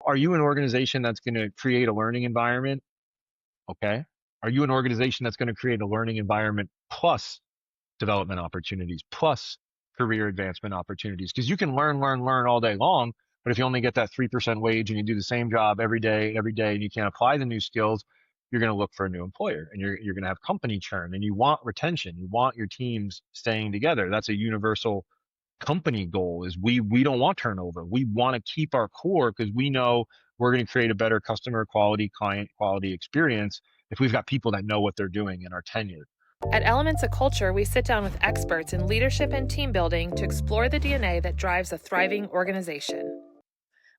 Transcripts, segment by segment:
are you an organization that's going to create a learning environment? Okay. Are you an organization that's going to create a learning environment plus development opportunities, plus career advancement opportunities? Because you can learn all day long, but if you only get that 3% wage and you do the same job every day, and you can't apply the new skills, you're going to look for a new employer, and you're going to have company churn, and you want retention. You want your teams staying together. That's a universal company goal. Is we don't want turnover. We want to keep our core because we know we're going to create a better customer quality, client quality experience if we've got people that know what they're doing and are tenured. At Elements of Culture, we sit down with experts in leadership and team building to explore the DNA that drives a thriving organization.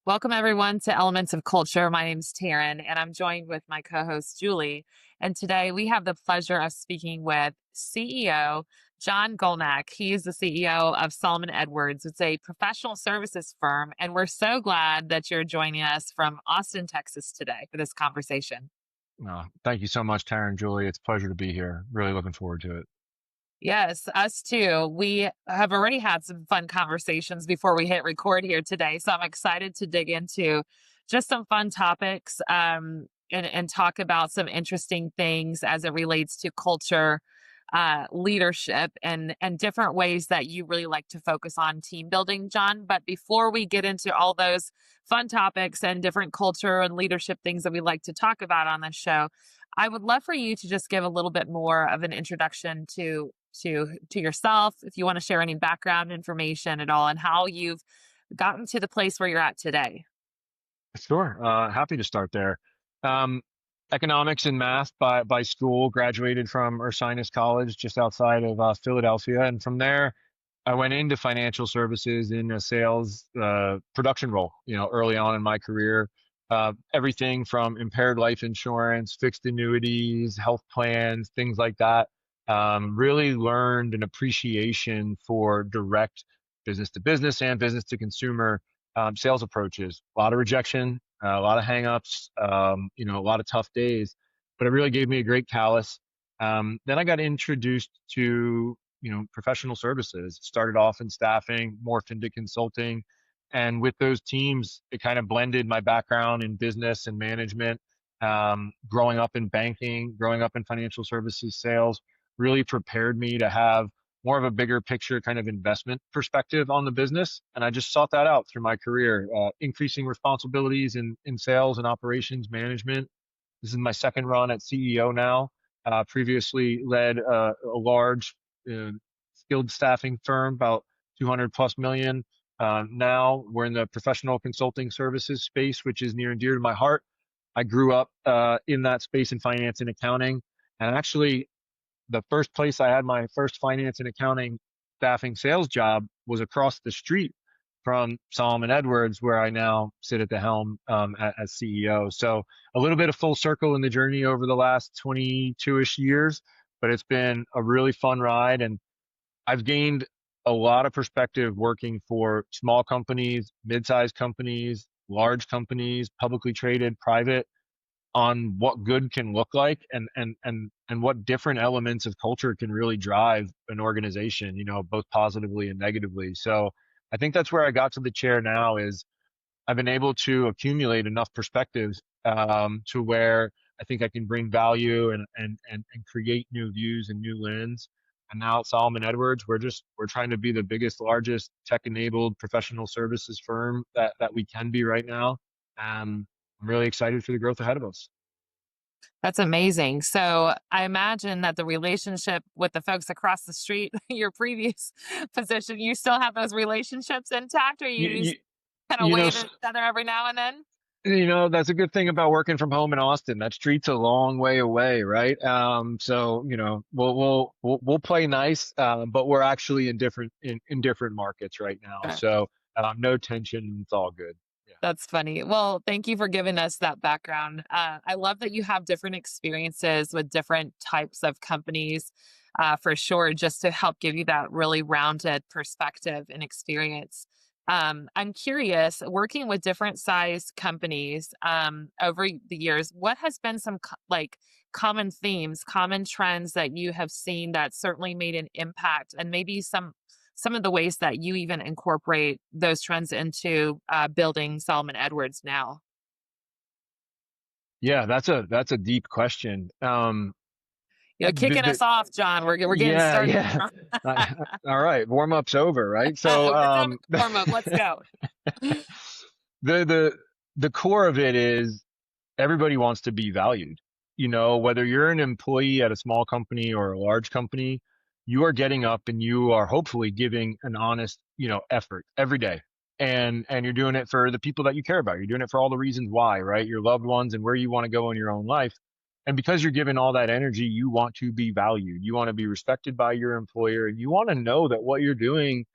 Welcome, everyone, to Elements of Culture. My name's Taryn, and I'm joined with my co-host, Julie. And today we have the pleasure of speaking with CEO John Gulnac. He is the CEO of Solomon Edwards. It's a professional services firm, and we're so glad that you're joining us from Austin, Texas today for this conversation. Thank you so much, Taryn, Julie. It's a pleasure to be here. Really looking forward to it. Yes, us too. We have already had some fun conversations before we hit record here today. So I'm excited to dig into just some fun topics and talk about some interesting things as it relates to culture, leadership, and different ways that you really like to focus on team building, John. But before we get into all those fun topics and different culture and leadership things that we like to talk about on this show, I would love for you to just give a little bit more of an introduction to yourself, if you want to share any background information at all, and how you've gotten to the place where you're at today. Sure. Happy to start there. Um, Economics and math by school, graduated from Ursinus College just outside of Philadelphia. And from there, I went into financial services in a sales production role, early on in my career. Everything from impaired life insurance, fixed annuities, health plans, things like that. Really learned an appreciation for direct business to business and business to consumer sales approaches. A lot of rejection, a lot of hangups, a lot of tough days, but it really gave me a great callus. Then I got introduced to, professional services. Started off in staffing, morphed into consulting, and with those teams, it kind of blended my background in business and management. Growing up in banking, growing up in financial services sales, really prepared me to have more of a bigger picture kind of investment perspective on the business. And I just sought that out through my career, increasing responsibilities in sales and operations management. This is my second run at CEO now. Previously led a large skilled staffing firm, about 200 plus million. Now we're in the professional consulting services space, which is near and dear to my heart. I grew up in that space in finance and accounting. And actually, the first place I had my first finance and accounting staffing sales job was across the street from Solomon Edwards, where I now sit at the helm as CEO. So a little bit of full circle in the journey over the last 22-ish years, but it's been a really fun ride. And I've gained a lot of perspective working for small companies, mid-sized companies, large companies, publicly traded, private, on what good can look like and what different elements of culture can really drive an organization, both positively and negatively. So I think that's where I got to the chair now. Is I've been able to accumulate enough perspectives to where I think I can bring value and create new views and new lens. And now at Solomon Edwards, we're trying to be the biggest, largest tech-enabled professional services firm that we can be right now. I'm really excited for the growth ahead of us. That's amazing. So I imagine that the relationship with the folks across the street, your previous position, you still have those relationships intact, or You, you you, just kind of you know, wave s- at each other every now and then? that's a good thing about working from home in Austin. That street's a long way away, right? So we'll play nice, but we're actually in different markets right now. So no tension. It's all good. Yeah. That's funny. Well, thank you for giving us that background. I love that you have different experiences with different types of companies, for sure, just to help give you that really rounded perspective and experience. I'm curious, working with different size companies over the years, what has been some common themes, common trends that you have seen that certainly made an impact, and maybe some of the ways that you even incorporate those trends into building Solomon Edwards now? Yeah, that's a deep question. You're kicking The us off, John. We're getting Yeah, started yeah. strong. All right, warm up's over, right? So, We're done with the warm up. Let's go. the the the core of it is everybody wants to be valued. Whether you're an employee at a small company or a large company, you are getting up and you are hopefully giving an honest, effort every day. And you're doing it for the people that you care about. You're doing it for all the reasons why, right? Your loved ones and where you want to go in your own life. And because you're giving all that energy, you want to be valued. You want to be respected by your employer, and you want to know that what you're doing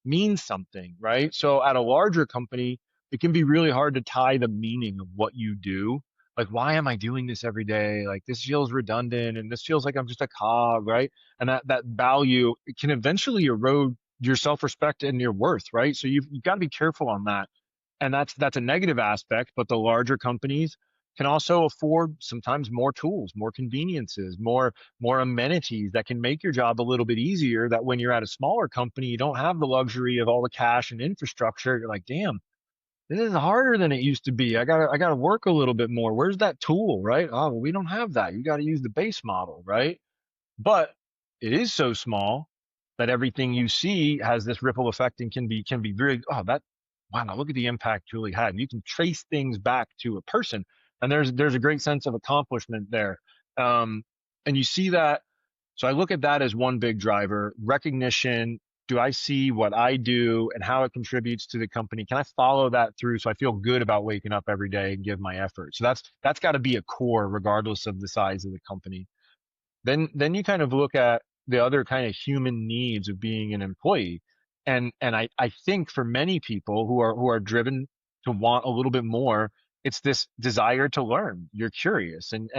means something, right? So at a larger company, it can be really hard to tie the meaning of what you do. Like, why am I doing this every day? Like, this feels redundant and this feels like I'm just a cog, right? And that value, it can eventually erode your self-respect and your worth, right? So you've got to be careful on that. And that's a negative aspect, but the larger companies can also afford sometimes more tools, more conveniences, more amenities that can make your job a little bit easier, that when you're at a smaller company, you don't have the luxury of all the cash and infrastructure. You're like, damn, this is harder than it used to be. I gotta work a little bit more. Where's that tool, right? Oh, well, we don't have that. You got to use the base model, right? But it is so small that everything you see has this ripple effect and can be very, oh, that, wow, look at the impact Julie had. And you can trace things back to a person, and there's a great sense of accomplishment there. Um, and you see that. So I look at that as one big driver: recognition. Do I see what I do and how it contributes to the company? Can I follow that through so I feel good about waking up every day and give my effort? So that's got to be a core regardless of the size of the company. Then you kind of look at the other kind of human needs of being an employee. And I think for many people who are driven to want a little bit more, it's this desire to learn. You're curious, and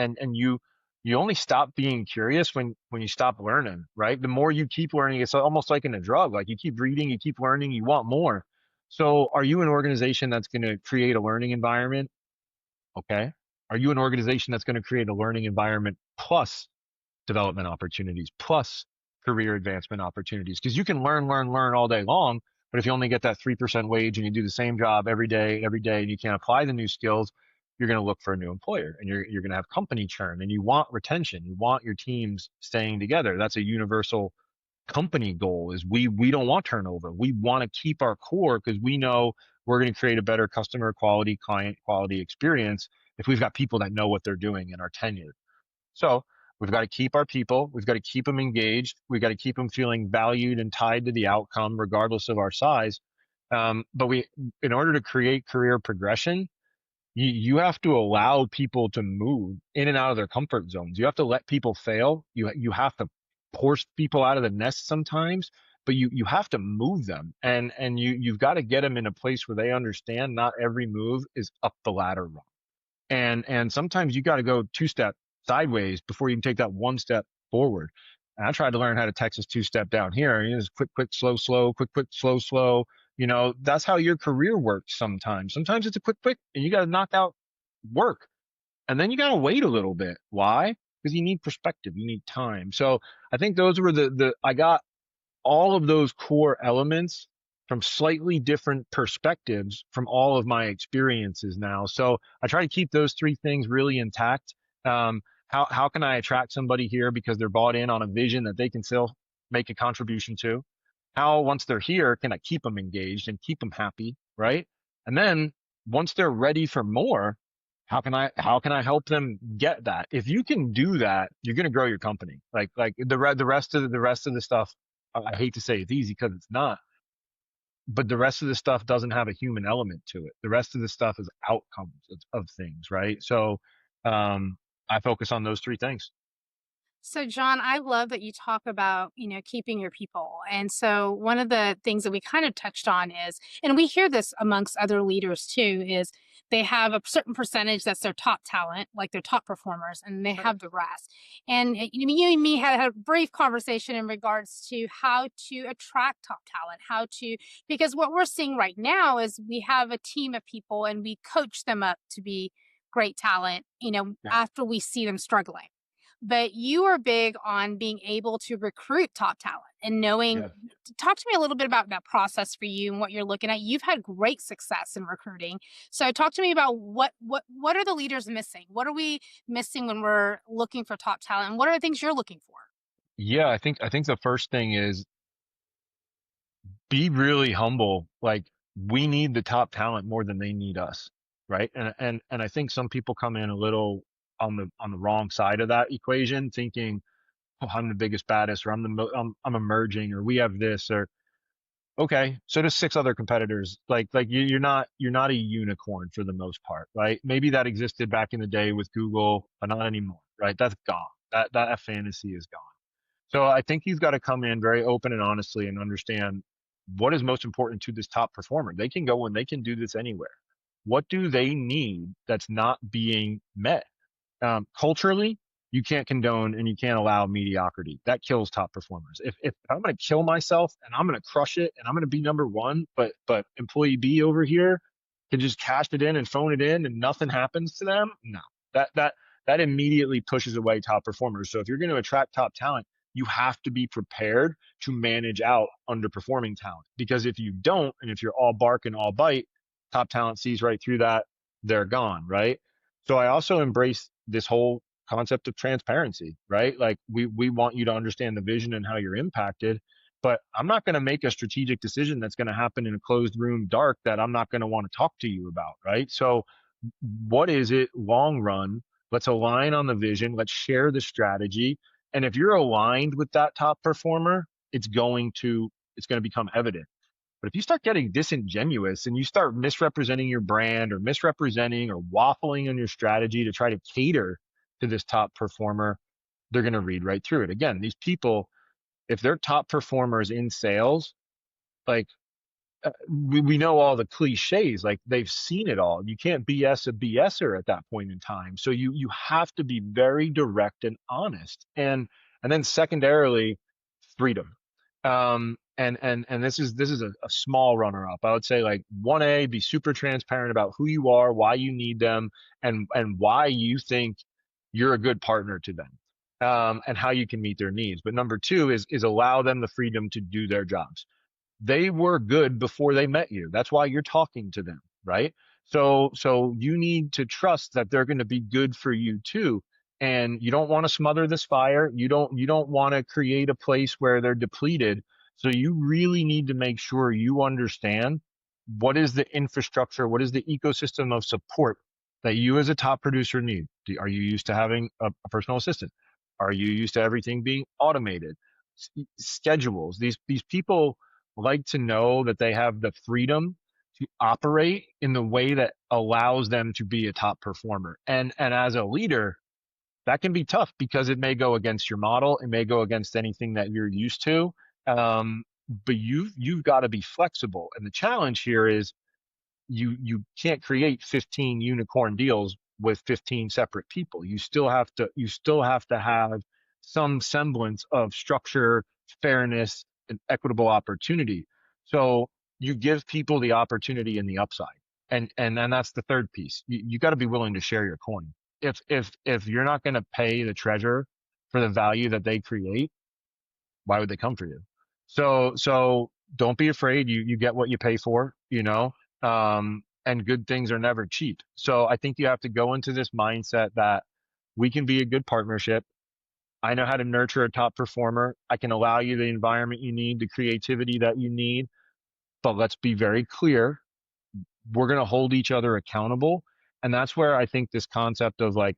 you only stop being curious when you stop learning, right? The more you keep learning, it's almost like in a drug. Like, you keep reading, you keep learning, you want more. So are you an organization that's going to create a learning environment? Okay. Are you an organization that's going to create a learning environment plus development opportunities, plus career advancement opportunities? Because you can learn all day long, but if you only get that 3% wage and you do the same job every day, and you can't apply the new skills, you're going to look for a new employer, and you're going to have company churn, and you want retention. You want your teams staying together. That's a universal company goal. Is we don't want turnover. We want to keep our core because we know we're going to create a better customer quality, client quality experience if we've got people that know what they're doing and are tenured. So we've got to keep our people. We've got to keep them engaged. We've got to keep them feeling valued and tied to the outcome, regardless of our size. But in order to create career progression, you have to allow people to move in and out of their comfort zones. You have to let people fail. You have to force people out of the nest sometimes, but you have to move them, and you've got to get them in a place where they understand not every move is up the ladder rung. And sometimes you got to go two-step sideways before you can take that one step forward. And I tried to learn how to Texas two-step down here. It's quick, slow, quick, slow. That's how your career works sometimes. Sometimes it's a quick, and you got to knock out work. And then you got to wait a little bit. Why? Because you need perspective, you need time. So I think those were I got all of those core elements from slightly different perspectives from all of my experiences now. So I try to keep those three things really intact. How can I attract somebody here because they're bought in on a vision that they can still make a contribution to? How, once they're here, can I keep them engaged and keep them happy, right? And then once they're ready for more, how can I help them get that? If you can do that, you're going to grow your company. Like the rest of the stuff, I hate to say it's easy because it's not, but the rest of the stuff doesn't have a human element to it. The rest of the stuff is outcomes of things, right? So I focus on those three things. So, John, I love that you talk about, keeping your people. And so, one of the things that we kind of touched on is, and we hear this amongst other leaders too, is they have a certain percentage that's their top talent, like their top performers, and they have the rest. And you and me had a brief conversation in regards to how to attract top talent, because what we're seeing right now is we have a team of people and we coach them up to be great talent, Yeah. after we see them struggling. but you are big on being able to recruit top talent and knowing. Yeah. Talk to me a little bit about that process for you and what you're looking at. You've had great success in recruiting. So talk to me about what are the leaders missing? What are we missing when we're looking for top talent? And what are the things you're looking for? Yeah, I think the first thing is be really humble. Like, we need the top talent more than they need us, right? And I think some people come in a little on the wrong side of that equation, thinking, oh, I'm the biggest, baddest, or I'm emerging, or we have this, or okay, so there's six other competitors. You're not a unicorn for the most part, right? Maybe that existed back in the day with Google, but not anymore, right? That's gone. That fantasy is gone. So I think you've got to come in very open and honestly and understand what is most important to this top performer. They can go and they can do this anywhere. What do they need that's not being met? Culturally, you can't condone and you can't allow mediocrity. That kills top performers. If I'm going to kill myself and I'm going to crush it and I'm going to be number one, but employee B over here can just cash it in and phone it in and nothing happens to them, no, that immediately pushes away top performers. So if you're going to attract top talent, you have to be prepared to manage out underperforming talent. Because if you don't, and if you're all bark and all bite, top talent sees right through that, they're gone, right? So I also embrace this whole concept of transparency, right? Like, we want you to understand the vision and how you're impacted, but I'm not going to make a strategic decision that's going to happen in a closed room dark that I'm not going to want to talk to you about, right? So what is it long run? Let's align on the vision. Let's share the strategy. And if you're aligned with that top performer, it's going to become evident. But if you start getting disingenuous and you start misrepresenting your brand or misrepresenting or waffling on your strategy to try to cater to this top performer, they're going to read right through it. Again, these people, if they're top performers in sales, like, we know all the cliches, like they've seen it all. You can't BS a BSer at that point in time. So you have to be very direct and honest. And then secondarily, freedom. And this is a small runner up. I would say, like, 1A, be super transparent about who you are, why you need them, and why you think you're a good partner to them. And how you can meet their needs. But number two is allow them the freedom to do their jobs. They were good before they met you. That's why you're talking to them, right? So you need to trust that they're going to be good for you too. And you don't want to smother this fire. You don't want to create a place where they're depleted. So you really need to make sure you understand what is the infrastructure, what is the ecosystem of support that you as a top producer need. Are you used to having a personal assistant? Are you used to everything being automated? Schedules. These people like to know that they have the freedom to operate in the way that allows them to be a top performer. And as a leader, that can be tough because it may go against your model. It may go against anything that you're used to. But you've got to be flexible. And the challenge here is you can't create 15 unicorn deals with 15 separate people. You still have to have some semblance of structure, fairness, and equitable opportunity. So you give people the opportunity and the upside. And then that's the third piece. You got to be willing to share your coin. If you're not going to pay the treasure for the value that they create, why would they come for you? So don't be afraid. You get what you pay for, and good things are never cheap. So I think you have to go into this mindset that we can be a good partnership. I know how to nurture a top performer. I can allow you the environment you need, the creativity that you need. But let's be very clear. We're going to hold each other accountable. And that's where I think this concept of, like,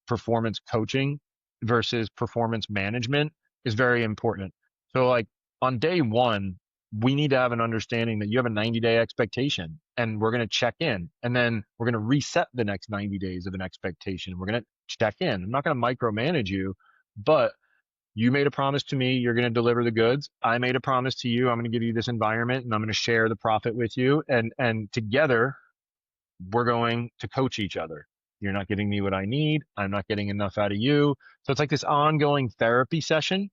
performance coaching versus performance management is very important. So, like, on day one, we need to have an understanding that you have a 90-day expectation, and we're going to check in, and then we're going to reset the next 90 days of an expectation. We're going to check in. I'm not going to micromanage you, but you made a promise to me. You're going to deliver the goods. I made a promise to you. I'm going to give you this environment, and I'm going to share the profit with you. And together, we're going to coach each other. You're not giving me what I need. I'm not getting enough out of you. So it's like this ongoing therapy session.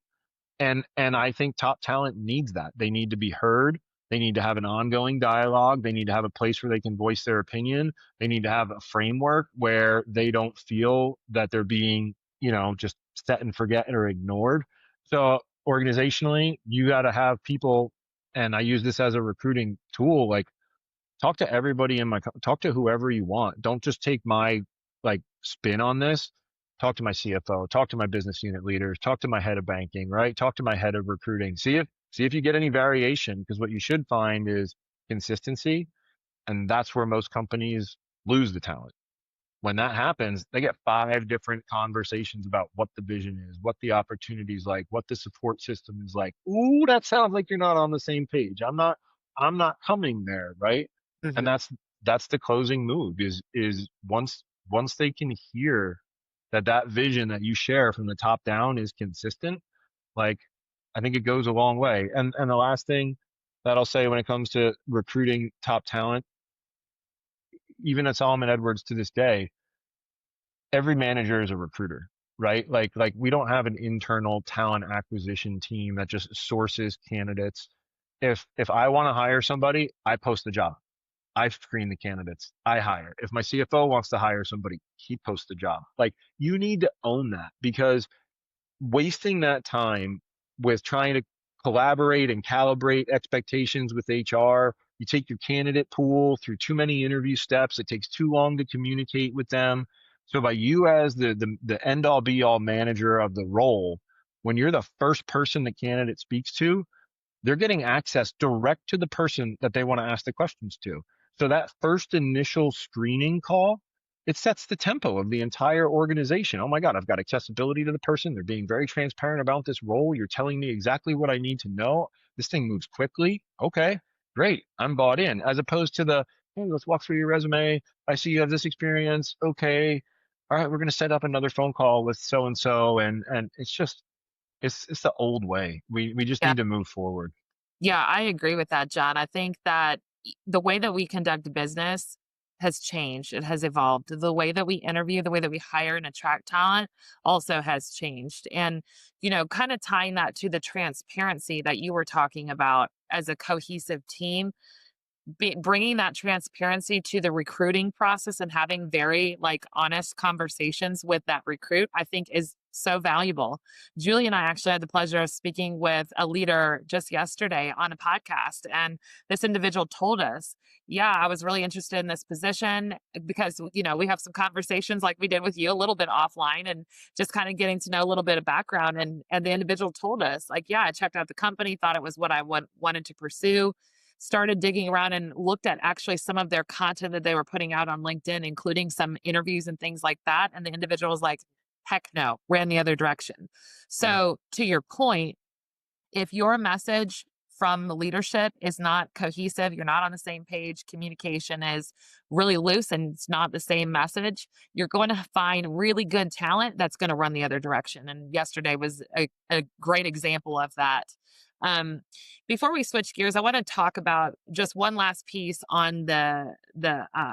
And I think top talent needs that. They need to be heard. They need to have an ongoing dialogue. They need to have a place where they can voice their opinion. They need to have a framework where they don't feel that they're being, just set and forget or ignored. So organizationally, you got to have people, and I use this as a recruiting tool, like talk to everybody in talk to whoever you want. Don't just take my like spin on this. Talk to my CFO, talk to my business unit leaders, talk to my head of banking, right? Talk to my head of recruiting. See if you get any variation, because what you should find is consistency, and that's where most companies lose the talent. When that happens, they get 5 different conversations about what the vision is, what the opportunity is like, what the support system is like. Ooh, that sounds like you're not on the same page. I'm not coming there, right? And Mhm. that's the closing move is once they can hear that vision that you share from the top down is consistent, like I think it goes a long way. And the last thing that I'll say when it comes to recruiting top talent, even at Solomon Edwards to this day, every manager is a recruiter, right? Like we don't have an internal talent acquisition team that just sources candidates. If I want to hire somebody, I post the job. I screen the candidates. I hire. If my CFO wants to hire somebody, he posts the job. Like you need to own that, because wasting that time with trying to collaborate and calibrate expectations with HR. You take your candidate pool through too many interview steps. It takes too long to communicate with them. So by you as the end all be all manager of the role, when you're the first person the candidate speaks to, they're getting access direct to the person that they want to ask the questions to. So that first initial screening call, it sets the tempo of the entire organization. Oh my God, I've got accessibility to the person. They're being very transparent about this role. You're telling me exactly what I need to know. This thing moves quickly. Okay, great. I'm bought in. As opposed to hey, let's walk through your resume. I see you have this experience. Okay. All right, we're going to set up another phone call with so and so, and it's just it's the old way. We just Yeah. need to move forward. Yeah, I agree with that, John. I think that the way that we conduct business has changed. It has evolved. The way that we interview, the way that we hire and attract talent also has changed. And, kind of tying that to the transparency that you were talking about as a cohesive team, bringing that transparency to the recruiting process and having very like honest conversations with that recruit, I think is so valuable. Julie and I actually had the pleasure of speaking with a leader just yesterday on a podcast, and this individual told us, yeah, I was really interested in this position because we have some conversations like we did with you a little bit offline, and just kind of getting to know a little bit of background. And the individual told us, like, yeah, I checked out the company, thought it was what I wanted to pursue, started digging around and looked at actually some of their content that they were putting out on LinkedIn, including some interviews and things like that. And the individual was like, heck no, ran the other direction. Yeah. So, to your point, if your message from the leadership is not cohesive, you're not on the same page, communication is really loose and it's not the same message, you're going to find really good talent that's going to run the other direction. And yesterday was a great example of that. Um, Before we switch gears, I want to talk about just one last piece on the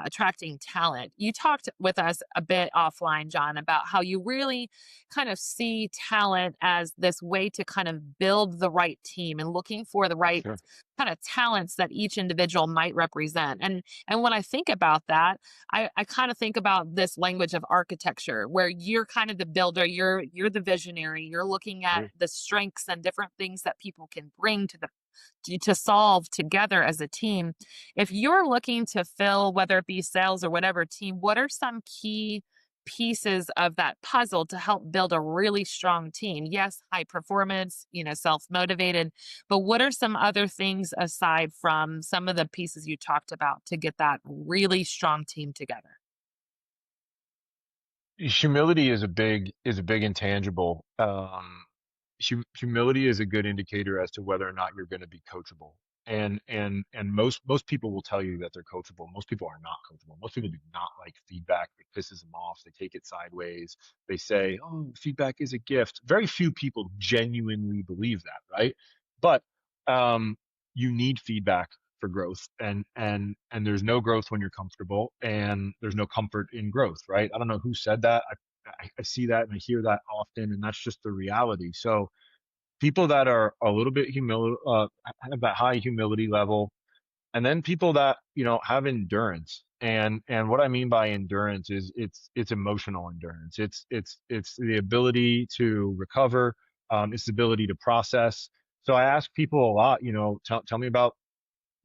attracting talent. You talked with us a bit offline, John, about how you really kind of see talent as this way to kind of build the right team and looking for the right Sure. kind of talents that each individual might represent. And when I think about that, I kind of think about this language of architecture where you're kind of the builder, you're the visionary, you're looking at Agree. the strengths and different things that people can bring to solve together as a team. If you're looking to fill, whether it be sales or whatever team, what are some key pieces of that puzzle to help build a really strong team? Yes, high performance, self motivated, but what are some other things aside from some of the pieces you talked about to get that really strong team together? Humility is a big intangible. Humility is a good indicator as to whether or not you're going to be coachable. And most people will tell you that they're coachable. Most people are not coachable. Most people do not like feedback. It pisses them off. They take it sideways. They say, "Oh, feedback is a gift." Very few people genuinely believe that, right? But um, you need feedback for growth, and there's no growth when you're comfortable, and there's no comfort in growth, right? I don't know who said that. I see that and I hear that often, and that's just the reality. So people that are a little bit have that high humility level, and then people that have endurance. And what I mean by endurance is it's emotional endurance. It's the ability to recover. It's the ability to process. So I ask people a lot, tell me about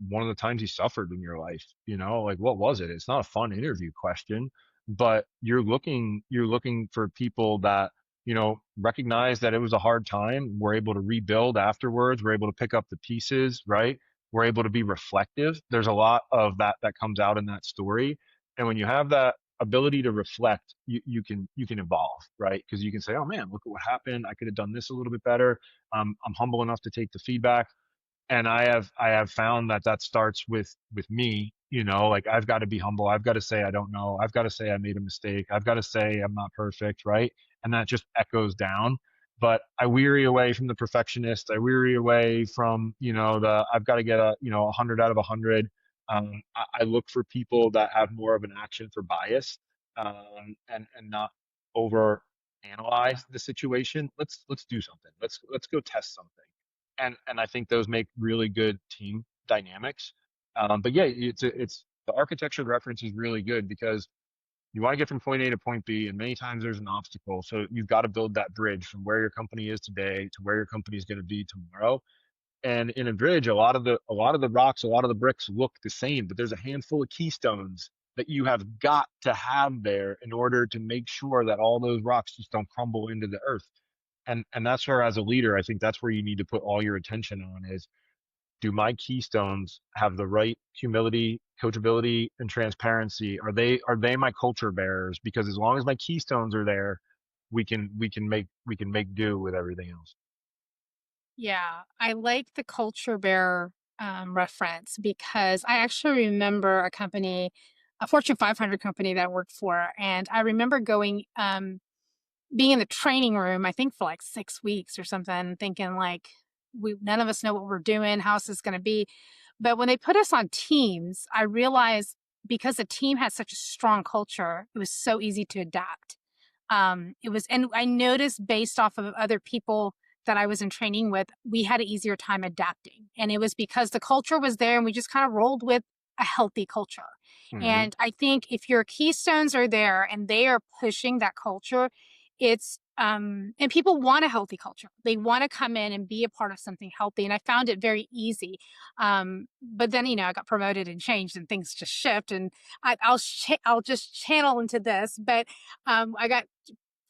one of the times you suffered in your life, like what was it? It's not a fun interview question, but you're looking for people that, recognize that it was a hard time. We're able to rebuild afterwards. We're able to pick up the pieces, right? We're able to be reflective. There's a lot of that comes out in that story. And when you have that ability to reflect, you can evolve, right? Because you can say, oh man, look at what happened. I could have done this a little bit better. I'm humble enough to take the feedback, and I have found that starts with me, like I've got to be humble. I've got to say I don't know. I've got to say I made a mistake. I've got to say I'm not perfect, right? And that just echoes down. But I weary away from the perfectionist. I weary away from, the I've got to get 100 out of 100. I look for people that have more of an action for bias, and not over analyze the situation. Let's do something. Let's go test something. And I think those make really good team dynamics. But yeah, it's the architecture reference is really good because you want to get from point A to point B, and many times there's an obstacle. So you've got to build that bridge from where your company is today to where your company is going to be tomorrow. And in a bridge, a lot of the rocks, a lot of the bricks look the same, but there's a handful of keystones that you have got to have there in order to make sure that all those rocks just don't crumble into the earth. And that's where, as a leader, I think that's where you need to put all your attention on is, do my keystones have the right humility, coachability, and transparency? Are they my culture bearers? Because as long as my keystones are there, we can make do with everything else. Yeah, I like the culture bearer reference because I actually remember a company, a Fortune 500 company that I worked for, and I remember going, being in the training room, I think for like 6 weeks or something, thinking like, we none of us know what we're doing. How's this going to be? But when they put us on teams, I realized because the team had such a strong culture, it was so easy to adapt. And I noticed based off of other people that I was in training with, we had an easier time adapting. And it was because the culture was there and we just kind of rolled with a healthy culture. Hmm. And I think if your keystones are there and they are pushing that culture, and people want a healthy culture. They want to come in and be a part of something healthy. And I found it very easy. But then, I got promoted and changed and things just shift, and I'll just channel into this, but I got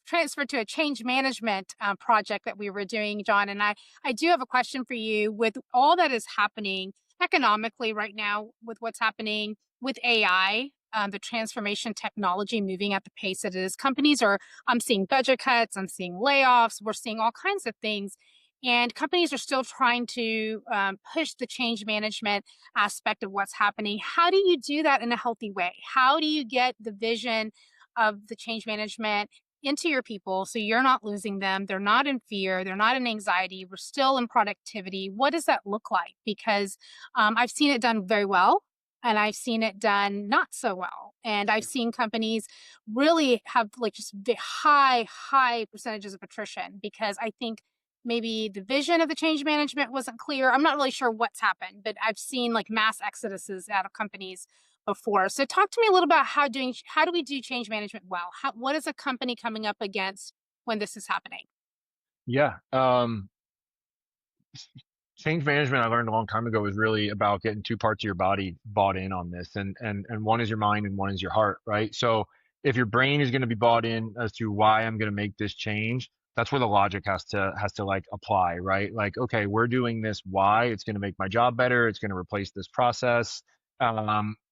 transferred to a change management project that we were doing, John. And I do have a question for you. With all that is happening economically right now, with what's happening with AI, the transformation technology moving at the pace that it is, I'm seeing budget cuts, I'm seeing layoffs, we're seeing all kinds of things. And companies are still trying to push the change management aspect of what's happening. How do you do that in a healthy way? How do you get the vision of the change management into your people so you're not losing them? They're not in fear, they're not in anxiety, we're still in productivity. What does that look like? Because I've seen it done very well, and I've seen it done not so well. And I've seen companies really have like just high percentages of attrition because I think maybe the vision of the change management wasn't clear. I'm not really sure what's happened, but I've seen like mass exoduses out of companies before. So talk to me a little about how do we do change management well? What is a company coming up against when this is happening? Yeah. Change management, I learned a long time ago, is really about getting two parts of your body bought in on this, and one is your mind and one is your heart, right? So if your brain is going to be bought in as to why I'm going to make this change, that's where the logic has to like apply, right? Like, okay, we're doing this, why? It's going to make my job better, it's going to replace this process. And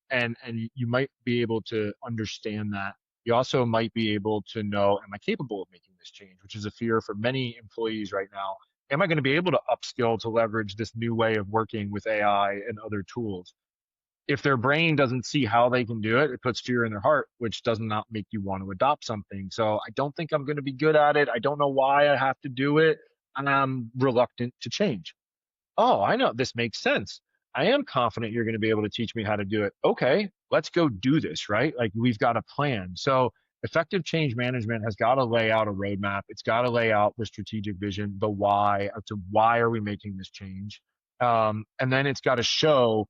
you might be able to understand that. You also might be able to know, am I capable of making this change, which is a fear for many employees right now. Am I going to be able to upskill to leverage this new way of working with AI and other tools? If their brain doesn't see how they can do it, it puts fear in their heart, which does not make you want to adopt something. So I don't think I'm going to be good at it. I don't know why I have to do it, and I'm reluctant to change. Oh, I know this makes sense. I am confident you're going to be able to teach me how to do it. Okay, let's go do this, right? Like we've got a plan. So effective change management has got to lay out a roadmap. It's got to lay out the strategic vision, the why, as to why are we making this change. And then it's got to show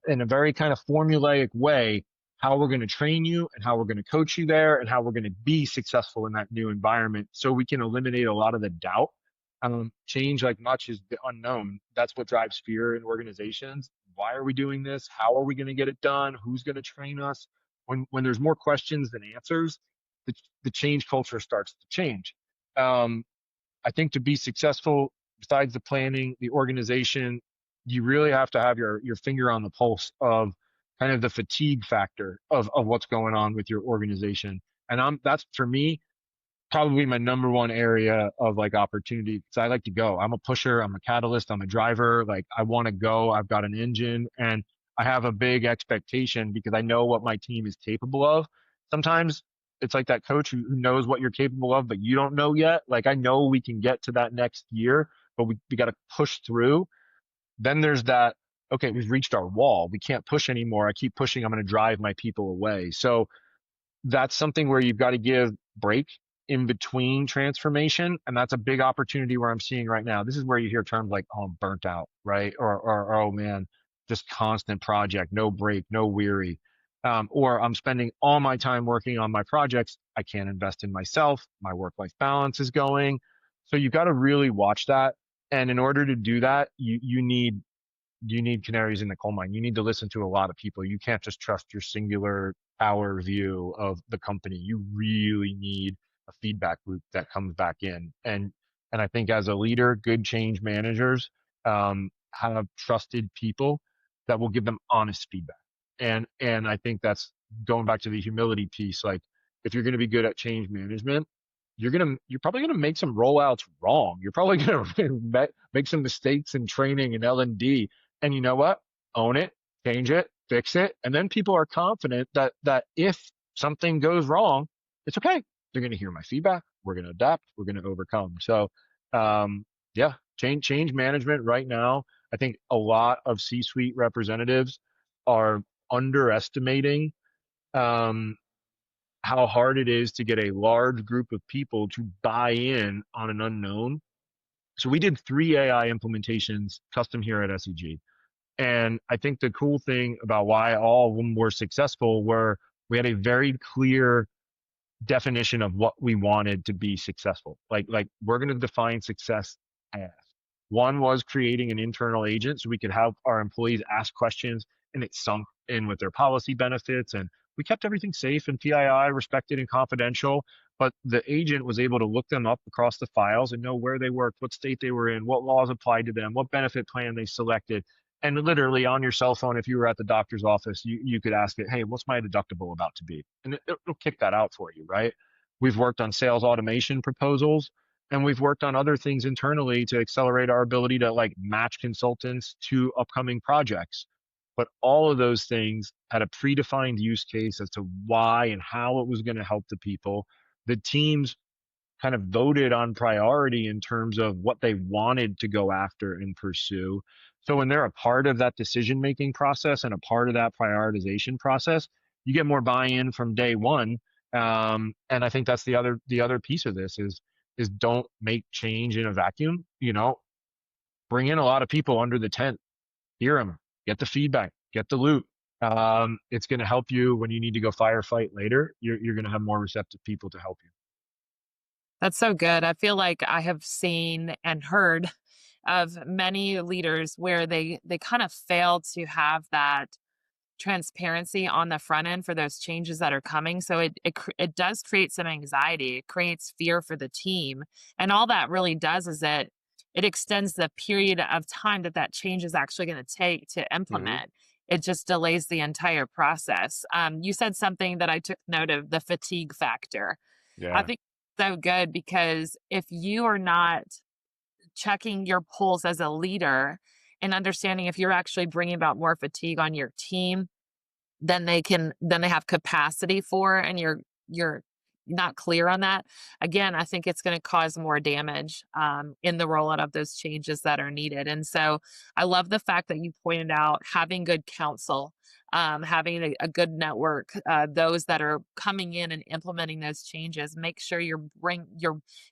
in a very kind of formulaic way how we're going to train you and how we're going to coach you there and how we're going to be successful in that new environment so we can eliminate a lot of the doubt. Change, like much, is the unknown. That's what drives fear in organizations. Why are we doing this? How are we going to get it done? Who's going to train us? When there's more questions than answers, the change culture starts to change. I think to be successful, besides the planning, the organization, you really have to have your finger on the pulse of kind of the fatigue factor of what's going on with your organization. And that's for me probably my number one area of like opportunity, because I like to go. I'm a pusher, I'm a catalyst, I'm a driver. Like I want to go. I've got an engine and I have a big expectation because I know what my team is capable of. Sometimes it's like that coach who knows what you're capable of, but you don't know yet. Like I know we can get to that next year, but we got to push through. Then there's that, okay, we've reached our wall. We can't push anymore. I keep pushing. I'm going to drive my people away. So that's something where you've got to give break in between transformation. And that's a big opportunity where I'm seeing right now. This is where you hear terms like, oh, I'm burnt out, right? Or oh man, just constant project, no break, no weary. Or I'm spending all my time working on my projects. I can't invest in myself. My work-life balance is going. So you've got to really watch that. And in order to do that, you need canaries in the coal mine. You need to listen to a lot of people. You can't just trust your singular hour view of the company. You really need a feedback loop that comes back in. And I think as a leader, good change managers have trusted people that will give them honest feedback. And I think that's going back to the humility piece. Like if you're going to be good at change management, you're probably gonna make some rollouts wrong. You're probably gonna make some mistakes in training and L&D. And you know what? Own it, change it, fix it, and then people are confident that if something goes wrong, it's okay. They're gonna hear my feedback. We're gonna adapt. We're gonna overcome. So, yeah, change management right now. I think a lot of C-suite representatives are underestimating um, how hard it is to get a large group of people to buy in on an unknown. So we did 3 AI implementations custom here at SEG. And I think the cool thing about why all of them were successful were we had a very clear definition of what we wanted to be successful. Like we're going to define success as. One was creating an internal agent so we could have our employees ask questions and it sunk in with their policy benefits. And we kept everything safe and PII respected and confidential. But the agent was able to look them up across the files and know where they worked, what state they were in, what laws applied to them, what benefit plan they selected. And literally on your cell phone, if you were at the doctor's office, you could ask it, hey, what's my deductible about to be? And it'll kick that out for you, right? We've worked on sales automation proposals and we've worked on other things internally to accelerate our ability to like match consultants to upcoming projects. But all of those things had a predefined use case as to why and how it was going to help the people. The teams kind of voted on priority in terms of what they wanted to go after and pursue. So when they're a part of that decision-making process and a part of that prioritization process, you get more buy-in from day one. And I think that's the other piece of this is don't make change in a vacuum. Bring in a lot of people under the tent, hear them, get the feedback, get the loot. It's going to help you when you need to go firefight later. You're going to have more receptive people to help you. That's so good. I feel like I have seen and heard of many leaders where they kind of fail to have that transparency on the front end for those changes that are coming. So it does create some anxiety. It creates fear for the team, and all that really does is that it extends the period of time that change is actually going to take to Mm-hmm. implement. It just delays the entire process. You said something that I took note of: the fatigue factor. I Yeah. think it's so good because if you are not checking your pulse as a leader and understanding if you're actually bringing about more fatigue on your team than they have capacity for, and you're not clear on that, again, I think it's going to cause more damage in the rollout of those changes that are needed. And so I love the fact that you pointed out having good counsel, having a good network, those that are coming in and implementing those changes. Make sure you're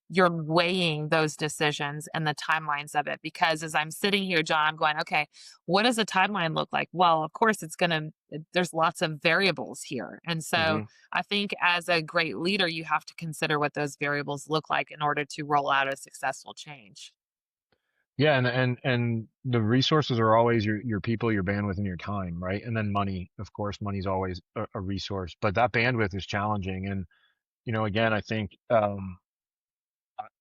weighing those decisions and the timelines of it. Because as I'm sitting here, John, I'm going, okay, what does a timeline look like? Well, of course, there's lots of variables here. And so Hmm. I think as a great leader, you have to consider what those variables look like in order to roll out a successful change. Yeah, and the resources are always your people, your bandwidth, and your time, right? And then money, of course, money's always a resource, but that bandwidth is challenging. And again, I think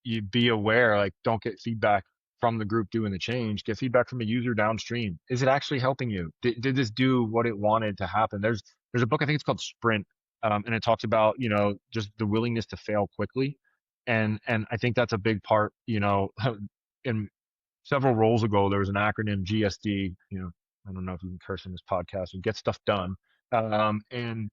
you be aware, like, don't get feedback from the group doing the change. Get feedback from a user downstream. Is it actually helping you? Did this do what it wanted to happen? There's a book, I think it's called Sprint, and it talks about just the willingness to fail quickly, and I think that's a big part. In several roles ago, there was an acronym GSD. I don't know if you can curse in this podcast, and get stuff done. And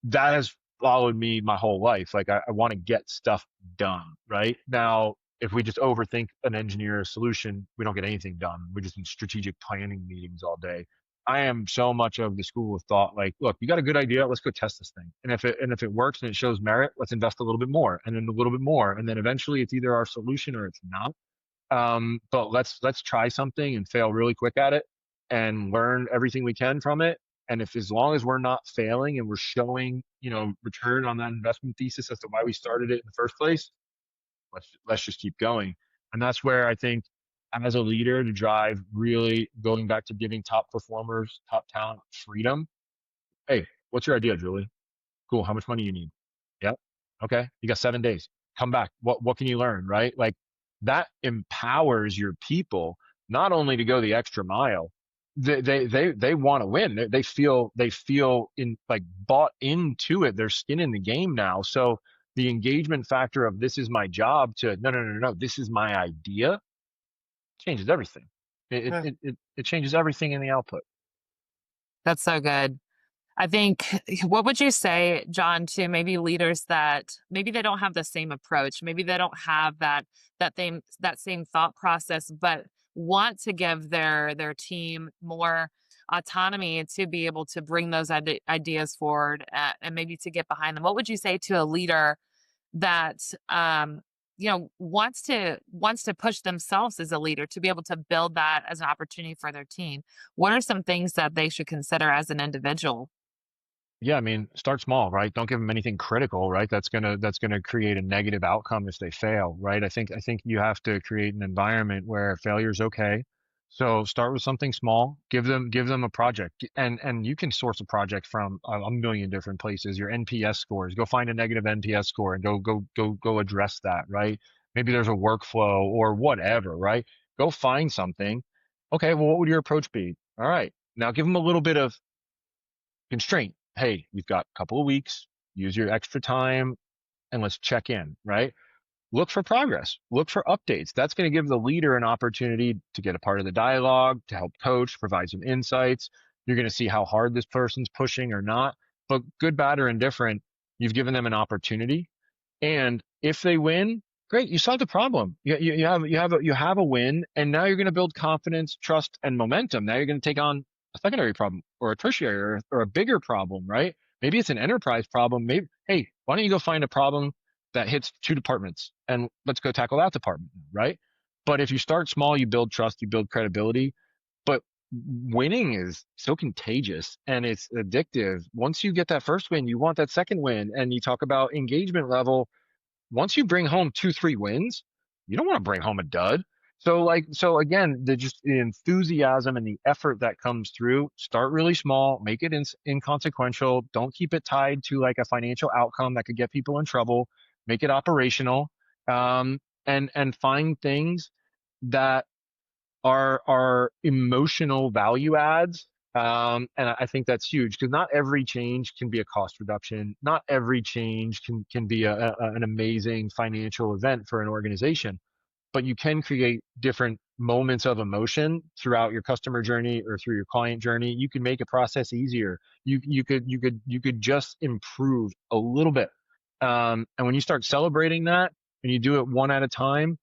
that has followed me my whole life. Like, I want to get stuff done right now. If we just overthink an engineer solution, we don't get anything done. We're just in strategic planning meetings all day. I am so much of the school of thought, like, look, you got a good idea, let's go test this thing. And if it works and it shows merit, let's invest a little bit more, and then a little bit more, and then eventually it's either our solution or it's not. But let's try something and fail really quick at it and learn everything we can from it. And if, as long as we're not failing and we're showing, return on that investment thesis as to why we started it in the first place, let's just keep going. And that's where I think, as a leader, to drive, really going back to giving top performers, top talent freedom. Hey, what's your idea, Julie? Cool. How much money you need? Yep. Okay. You got 7 days. Come back. What can you learn? Right? Like, that empowers your people not only to go the extra mile. They want to win. They feel in, like, bought into it. They're skin in the game now. So the engagement factor of, this is my job, to, no, no, no, no, this is my idea, changes everything. It changes everything in the output. That's so good. I think, what would you say, John, to maybe leaders that maybe they don't have the same approach, maybe they don't have that same thought process, but want to give their team more autonomy to be able to bring those ideas forward, and maybe to get behind them? What would you say to a leader that wants to push themselves as a leader to be able to build that as an opportunity for their team? What are some things that they should consider as an individual? Yeah, I mean, start small, right? Don't give them anything critical, right? That's gonna create a negative outcome if they fail, right? I think you have to create an environment where failure is okay. So start with something small. Give them a project, and you can source a project from a million different places. Your NPS scores. Go find a negative NPS score and go address that, right? Maybe there's a workflow or whatever, right? Go find something. Okay, well, what would your approach be? All right, now give them a little bit of constraint. Hey, we've got a couple of weeks, use your extra time, and let's check in, right? Look for progress, look for updates. That's going to give the leader an opportunity to get a part of the dialogue, to help coach, provide some insights. You're going to see how hard this person's pushing or not, but good, bad, or indifferent, you've given them an opportunity. And if they win, great, you solved the problem. You have a win, and now you're going to build confidence, trust, and momentum. Now you're going to take on a secondary problem, or a tertiary, or a bigger problem, right? Maybe it's an enterprise problem. Maybe, hey, why don't you go find a problem that hits two departments, and let's go tackle that department, right? But if you start small, you build trust, you build credibility. But winning is so contagious and it's addictive. Once you get that first win, you want that second win. And you talk about engagement level. Once you bring home 2, 3 wins, you don't want to bring home a dud. So again, the enthusiasm and the effort that comes through, start really small, make it inconsequential. Don't keep it tied to, like, a financial outcome that could get people in trouble. Make it operational, and find things that are emotional value adds. And I think that's huge, because not every change can be a cost reduction. Not every change can be an amazing financial event for an organization, but you can create different moments of emotion throughout your customer journey or through your client journey. You can make a process easier. You could just improve a little bit. And when you start celebrating that, and you do it one at a time,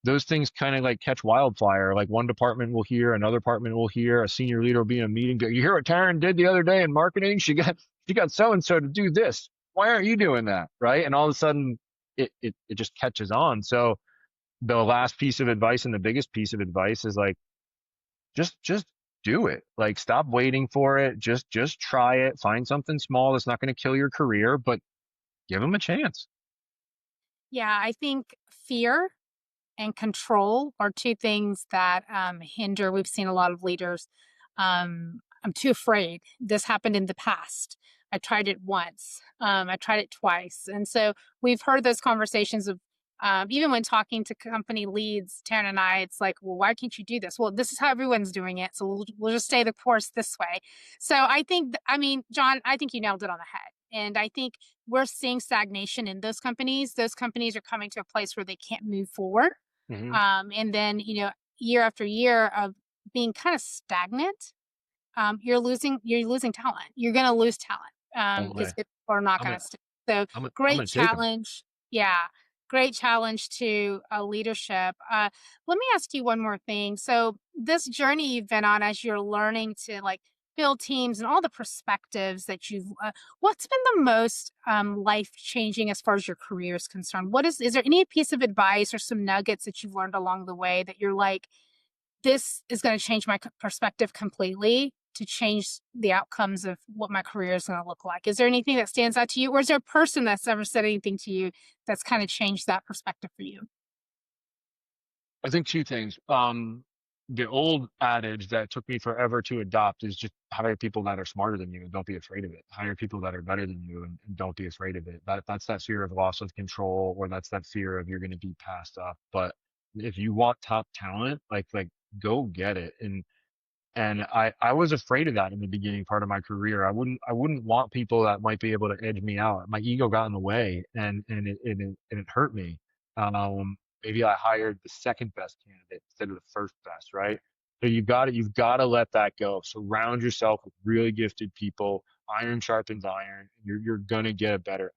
those things kind of like catch wildfire. Like one department will hear, another department will hear, a senior leader will be in a meeting. You hear what Taryn did the other day in marketing? She got so and so to do this. Why aren't you doing that? Right? And all of a sudden, it just catches on. So the last piece of advice and the biggest piece of advice is like just do it. Like stop waiting for it. Just try it. Find something small that's not going to kill your career, but give them a chance. Yeah, I think fear and control are two things that hinder. We've seen a lot of leaders. I'm too afraid. This happened in the past. I tried it once. I tried it twice. And so we've heard those conversations of even when talking to company leads, Taryn and I, it's like, well, why can't you do this? Well, this is how everyone's doing it. So we'll just stay the course this way. So I think, John, I think you nailed it on the head. And I think we're seeing stagnation in those companies. Those companies are coming to a place where they can't move forward. Mm-hmm. And then, year after year of being kind of stagnant, you're losing talent. You're going to lose talent because people are not going to stick. So great challenge. Yeah. Great challenge to leadership. Let me ask you one more thing. So this journey you've been on as you're learning to like build teams and all the perspectives that you've, what's been the most life changing as far as your career is concerned? Is there any piece of advice or some nuggets that you've learned along the way that you're like, this is going to change my perspective completely to change the outcomes of what my career is going to look like? Is there anything that stands out to you? Or is there a person that's ever said anything to you that's kind of changed that perspective for you? I think two things. The old adage that took me forever to adopt is just hire people that are smarter than you and don't be afraid of it. Hire people that are better than you and don't be afraid of it. That's that fear of loss of control, or that's that fear of you're going to be passed up. But if you want top talent, like go get it. And I was afraid of that in the beginning part of my career. I wouldn't want people that might be able to edge me out. My ego got in the way, and it hurt me. Maybe I hired the second best candidate instead of the first best, right? So you've got to let that go. Surround yourself with really gifted people. Iron sharpens iron. You're gonna get better.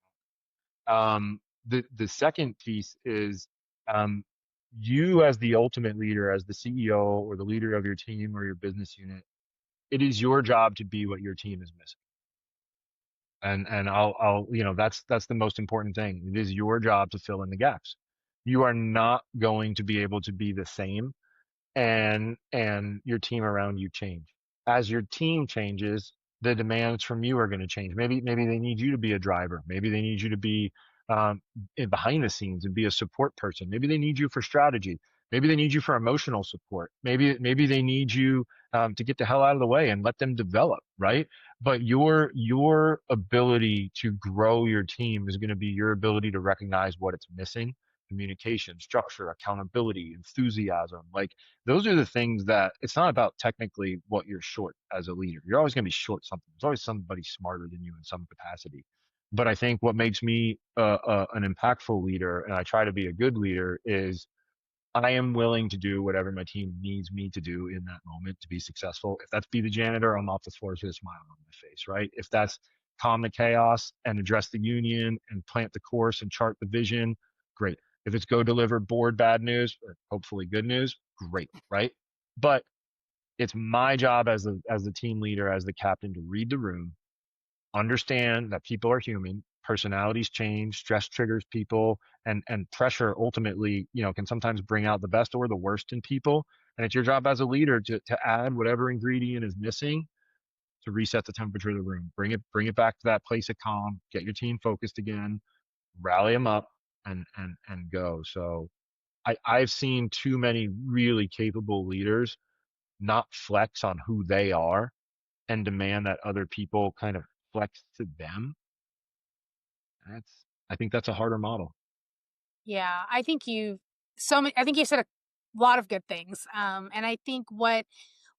The second piece is you as the ultimate leader, as the CEO or the leader of your team or your business unit, it is your job to be what your team is missing. And I'll that's the most important thing. It is your job to fill in the gaps. You are not going to be able to be the same and your team around you change. As your team changes, the demands from you are going to change. Maybe they need you to be a driver. Maybe they need you to be behind the scenes and be a support person. Maybe they need you for strategy. Maybe they need you for emotional support. Maybe they need you to get the hell out of the way and let them develop, right? But your ability to grow your team is going to be your ability to recognize what it's missing: communication, structure, accountability, enthusiasm. Like those are the things that it's not about technically what you're short as a leader. You're always going to be short something. There's always somebody smarter than you in some capacity. But I think what makes me an impactful leader, and I try to be a good leader, is I am willing to do whatever my team needs me to do in that moment to be successful. If that's be the janitor, I'm off the floor with a smile on my face, right? If that's calm the chaos and address the union and plant the course and chart the vision, great. If it's go deliver board bad news or hopefully good news, great, right? But it's my job as the team leader, as the captain, to read the room, understand that people are human, personalities change, stress triggers people, and pressure ultimately, can sometimes bring out the best or the worst in people. And it's your job as a leader to add whatever ingredient is missing to reset the temperature of the room. Bring it back to that place of calm, get your team focused again, rally them up and go. So I've seen too many really capable leaders not flex on who they are and demand that other people kind of flex to them. I think that's a harder model. Yeah, I think I think you said a lot of good things. And I think what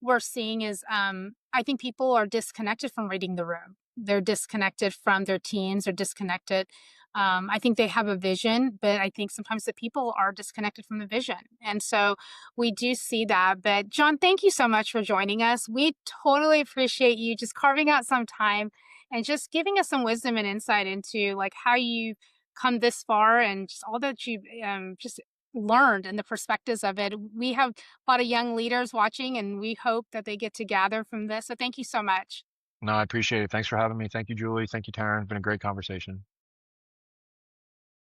we're seeing is, I think people are disconnected from reading the room. They're disconnected from their teams. They're disconnected. I think they have a vision, but I think sometimes the people are disconnected from the vision. And so we do see that. But John, thank you so much for joining us. We totally appreciate you just carving out some time and just giving us some wisdom and insight into like how you come this far and just all that you just learned and the perspectives of it. We have a lot of young leaders watching, and we hope that they get to gather from this. So thank you so much. No, I appreciate it. Thanks for having me. Thank you, Julie. Thank you, Taryn. It's been a great conversation.